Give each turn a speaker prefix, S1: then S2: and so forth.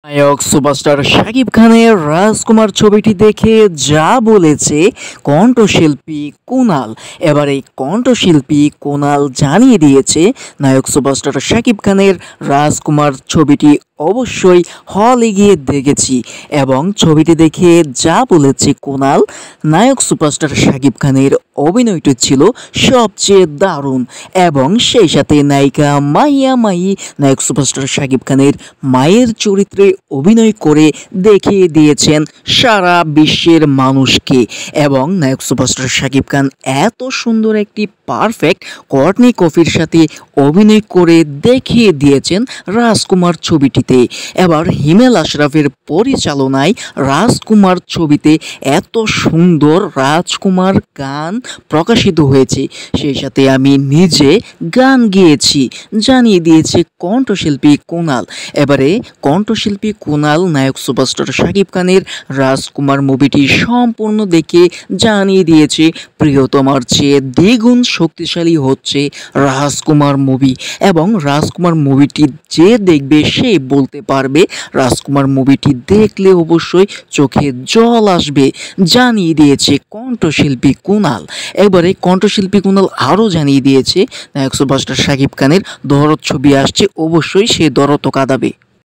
S1: নায়ক superstar Shakib খানের রাজকুমার ছবিটি দেখে যা বলেছে কণ্ঠশিল্পী কুনাল। এবার এই কণ্ঠশিল্পী কুনাল জানিয়ে দিয়েছে নায়ক সুপারস্টার শাকিব খানের রাজকুমার ছবিটি অবশ্যই হলে গিয়ে দেখেছি এবং ছবিটি দেখে যা বলেছে কুনাল, নায়ক সুপারস্টার শাকিব খানের অভিনয়টি ছিল সবচেয়ে দারুণ এবং সেই সাথে নায়িকা মাহিয়া মাহি নায়ক সুপারস্টার শাকিব খানের মায়ের চরিত্রে অভিনয় করে দেখিয়ে দিয়েছেন সারা বিশ্বের মানুষকে। এবং নায়ক সুপারস্টার শাকিব খান এত সুন্দর একটি পারফেক্ট কর্টনি কফির সাথে অভিনয় করে দেখিয়ে দিয়েছেন রাজকুমার ছবিটিতে। এবার হিমেল আশরাফের পরিচালনায় রাজকুমার ছবিতে এত সুন্দর রাজকুমার গান প্রকাশিত হয়েছে, সেই সাথে আমি নিজে গান গেয়েছি, জানিয়ে দিয়েছে কণ্ঠশিল্পী কুনাল। এবারে কণ্ঠশিল্পী কুনাল নায়ক সুপারস্টার শাকিব খানের রাজকুমার মুভিটি সম্পূর্ণ দেখে জানিয়ে দিয়েছে প্রিয়তমার চেয়ে দ্বিগুণ শক্তিশালী হচ্ছে রাজকুমার মুভি। এবং রাজকুমার মুভিটি যে দেখবে সে বলতে পারবে রাজকুমার মুভিটি দেখলে অবশ্যই চোখে জল আসবে, জানিয়ে দিয়েছে কণ্ঠশিল্পী কুনাল। এবারে কণ্ঠশিল্পী কুনাল আরও জানিয়ে দিয়েছে নায়ক সুপারস্টার শাকিব খানের দরদ ছবি আসছে, অবশ্যই সে দরদ কাঁদাবে।